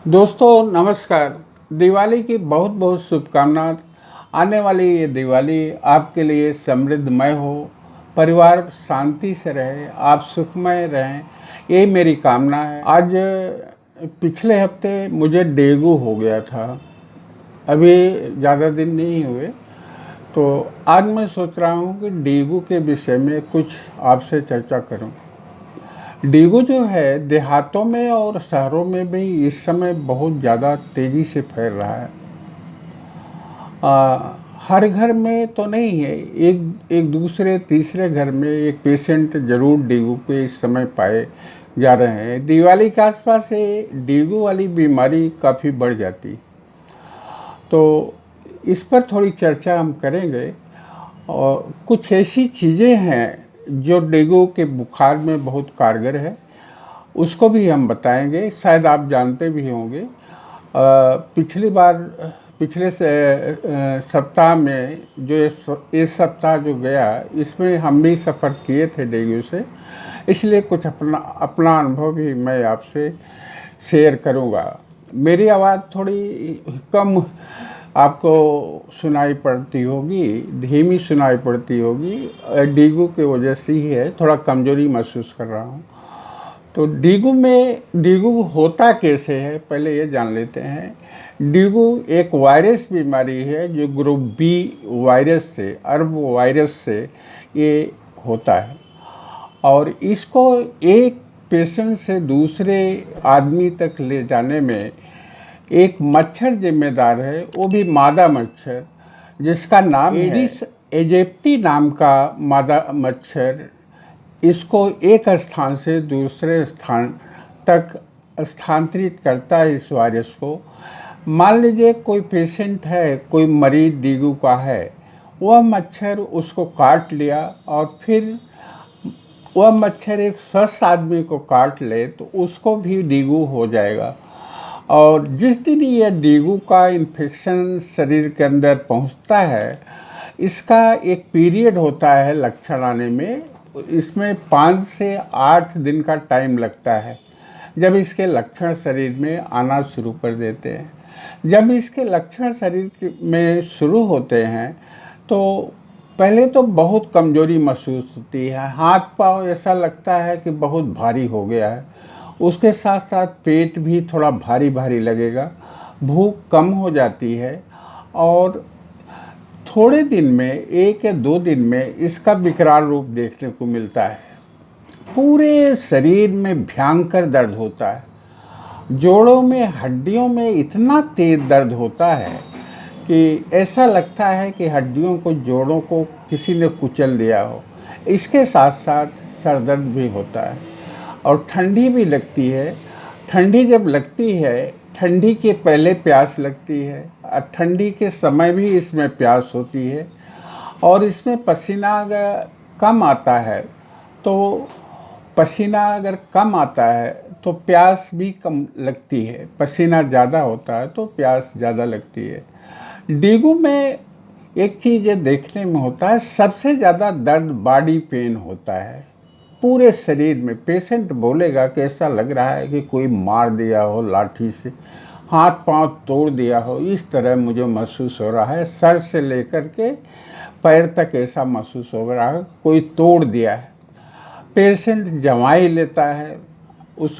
दोस्तों नमस्कार। दिवाली की बहुत बहुत शुभकामनाएं। आने वाली ये दिवाली आपके लिए समृद्धमय हो, परिवार शांति से रहे, आप सुखमय रहें, यही मेरी कामना है। आज पिछले हफ्ते मुझे डेंगू हो गया था। अभी ज़्यादा दिन नहीं हुए, तो आज मैं सोच रहा हूँ कि डेंगू के विषय में कुछ आपसे चर्चा करूँ। डेंगू जो है देहातों में और शहरों में भी इस समय बहुत ज़्यादा तेज़ी से फैल रहा है। हर घर में तो नहीं है, एक एक दूसरे तीसरे घर में एक पेशेंट जरूर डेंगू के इस समय पाए जा रहे हैं। दिवाली के आसपास ये डेंगू वाली बीमारी काफ़ी बढ़ जाती, तो इस पर थोड़ी चर्चा हम करेंगे। और कुछ ऐसी चीज़ें हैं जो डेंगू के बुखार में बहुत कारगर है, उसको भी हम बताएंगे। शायद आप जानते भी होंगे, पिछली बार पिछले सप्ताह में जो इस सप्ताह जो गया, इसमें हम भी सफ़र किए थे डेंगू से, इसलिए कुछ अपना अपना अनुभव भी मैं आपसे शेयर करूंगा। मेरी आवाज़ थोड़ी कम आपको सुनाई पड़ती होगी, धीमी सुनाई पड़ती होगी, डेंगू की वजह से ही है, थोड़ा कमज़ोरी महसूस कर रहा हूँ। तो डेंगू होता कैसे है, पहले ये जान लेते हैं। डेंगू एक वायरस बीमारी है जो ग्रुप बी वायरस से, अर्ब वायरस से ये होता है। और इसको एक पेशेंट से दूसरे आदमी तक ले जाने में एक मच्छर जिम्मेदार है, वो भी मादा मच्छर, जिसका नाम एडिस एजिप्टी नाम का मादा मच्छर इसको एक स्थान से दूसरे स्थान तक स्थानांतरित करता है इस वायरस को। मान लीजिए कोई पेशेंट है, कोई मरीज डेंगू का है, वह मच्छर उसको काट लिया और फिर वह मच्छर एक स्वस्थ आदमी को काट ले तो उसको भी डेंगू हो जाएगा। और जिस दिन यह डेंगू का इन्फेक्शन शरीर के अंदर पहुंचता है, इसका एक पीरियड होता है लक्षण आने में। इसमें 5 से 8 दिन का टाइम लगता है जब इसके लक्षण शरीर में आना शुरू कर देते हैं। जब इसके लक्षण शरीर में शुरू होते हैं तो पहले तो बहुत कमज़ोरी महसूस होती है, हाथ पाँव ऐसा लगता है कि बहुत भारी हो गया है। उसके साथ साथ पेट भी थोड़ा भारी भारी लगेगा, भूख कम हो जाती है और थोड़े दिन में, 1 या 2 दिन में इसका विकराल रूप देखने को मिलता है। पूरे शरीर में भयंकर दर्द होता है, जोड़ों में, हड्डियों में इतना तेज दर्द होता है कि ऐसा लगता है कि हड्डियों को, जोड़ों को किसी ने कुचल दिया हो। इसके साथ साथ सर दर्द भी होता है और ठंडी भी लगती है। ठंडी जब लगती है, ठंडी के पहले प्यास लगती है और ठंडी के समय भी इसमें प्यास होती है। और इसमें पसीना अगर कम आता है तो तो प्यास भी कम लगती है, पसीना ज़्यादा होता है तो प्यास ज़्यादा लगती है। डेंगू में एक चीज़ ये देखने में होता है, सबसे ज़्यादा दर्द बॉडी पेन होता है पूरे शरीर में। पेशेंट बोलेगा कि ऐसा लग रहा है कि कोई मार दिया हो लाठी से, हाथ पांव तोड़ दिया हो, इस तरह मुझे महसूस हो रहा है। सर से लेकर के पैर तक ऐसा महसूस हो रहा है कोई तोड़ दिया है। पेशेंट जमाई लेता है,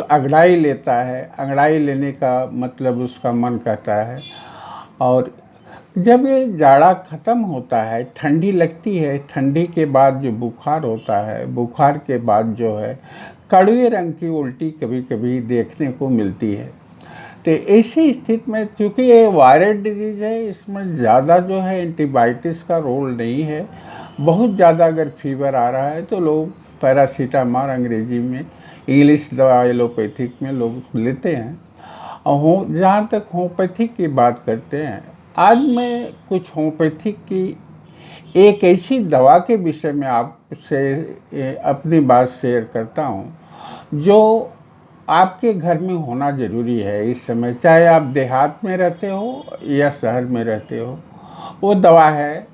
अंगड़ाई लेता है, अंगड़ाई लेने का मतलब उसका मन कहता है। और जब ये जाड़ा ख़त्म होता है, ठंडी लगती है, ठंडी के बाद जो बुखार होता है, बुखार के बाद जो है कड़वे रंग की उल्टी कभी कभी देखने को मिलती है। तो ऐसी स्थिति में, चूँकि ये वायरल डिजीज़ है, इसमें ज़्यादा जो है एंटीबायोटिक्स का रोल नहीं है। बहुत ज़्यादा अगर फीवर आ रहा है तो लोग पैरासीटामोल, अंग्रेजी में, इंग्लिश दवा एलोपैथिक में लोग लेते हैं। और जहाँ तक होम्योपैथिक की बात करते हैं, आज मैं कुछ होम्योपैथिक की एक ऐसी दवा के विषय में आपसे अपनी बात शेयर करता हूँ जो आपके घर में होना ज़रूरी है इस समय, चाहे आप देहात में रहते हो या शहर में रहते हो। वो दवा है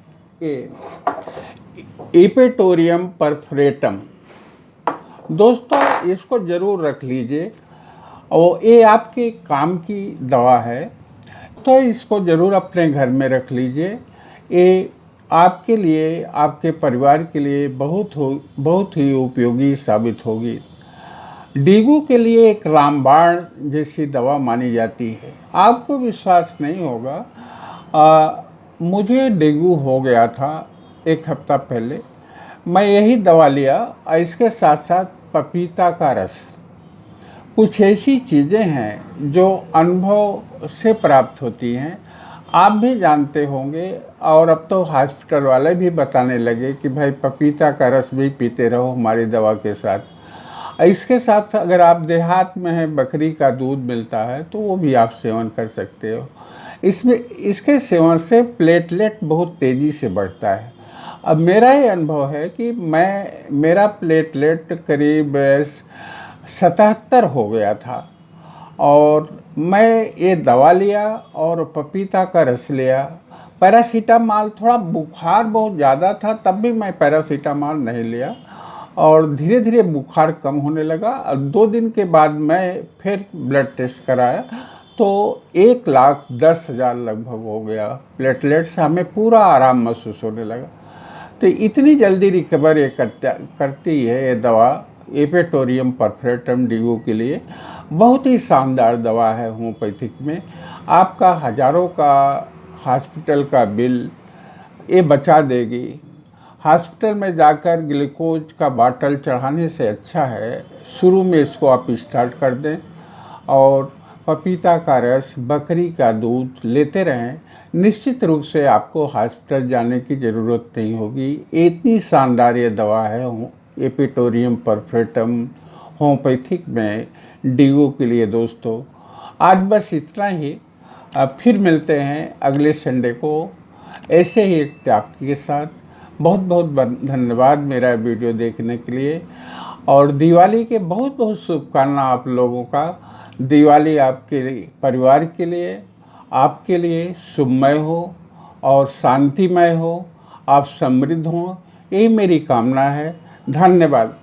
इपेटोरियम परफोरेटम। दोस्तों इसको ज़रूर रख लीजिए और ये आपके काम की दवा है, तो इसको ज़रूर अपने घर में रख लीजिए। ये आपके लिए, आपके परिवार के लिए बहुत ही उपयोगी साबित होगी। डेंगू के लिए एक रामबाण जैसी दवा मानी जाती है। आपको विश्वास नहीं होगा, मुझे डेंगू हो गया था 1 हफ्ता पहले। मैं यही दवा लिया और इसके साथ साथ पपीता का रस। कुछ ऐसी चीज़ें हैं जो अनुभव से प्राप्त होती हैं, आप भी जानते होंगे, और अब तो हॉस्पिटल वाले भी बताने लगे कि भाई पपीता का रस भी पीते रहो हमारी दवा के साथ। इसके साथ अगर आप देहात में हैं, बकरी का दूध मिलता है तो वो भी आप सेवन कर सकते हो। इसके सेवन से प्लेटलेट बहुत तेज़ी से बढ़ता है। अब मेरा ये अनुभव है कि मेरा प्लेटलेट करीब 77 हो गया था, और मैं ये दवा लिया और पपीता का रस लिया। पैरासीटामॉल, थोड़ा बुखार बहुत ज़्यादा था तब भी मैं पैरासीटामॉल नहीं लिया, और धीरे धीरे बुखार कम होने लगा। और 2 दिन के बाद मैं फिर ब्लड टेस्ट कराया तो 1,10,000 लगभग हो गया प्लेटलेट से। हमें पूरा आराम महसूस होने लगा। तो इतनी जल्दी रिकवर ये करती है ये दवा, एपिटोरियम परफेक्टम डेंगू के लिए बहुत ही शानदार दवा है होम्योपैथिक में। आपका हज़ारों का हॉस्पिटल का बिल ये बचा देगी। हॉस्पिटल में जाकर ग्लूकोज का बाटल चढ़ाने से अच्छा है शुरू में इसको आप स्टार्ट कर दें, और पपीता का रस, बकरी का दूध लेते रहें। निश्चित रूप से आपको हॉस्पिटल जाने की ज़रूरत नहीं होगी। इतनी शानदार ये दवा है एपिटोरियम परफेक्टम होम्योपैथिक में डेंगू के लिए। दोस्तों, आज बस इतना ही। अब फिर मिलते हैं अगले संडे को ऐसे ही एक टॉपिक के साथ। बहुत बहुत धन्यवाद मेरा वीडियो देखने के लिए, और दिवाली के बहुत बहुत शुभकामनाएं आप लोगों का। दिवाली आपके परिवार के लिए, आपके लिए शुभमय हो और शांतिमय हो, आप समृद्ध हों, यही मेरी कामना है। धन्यवाद।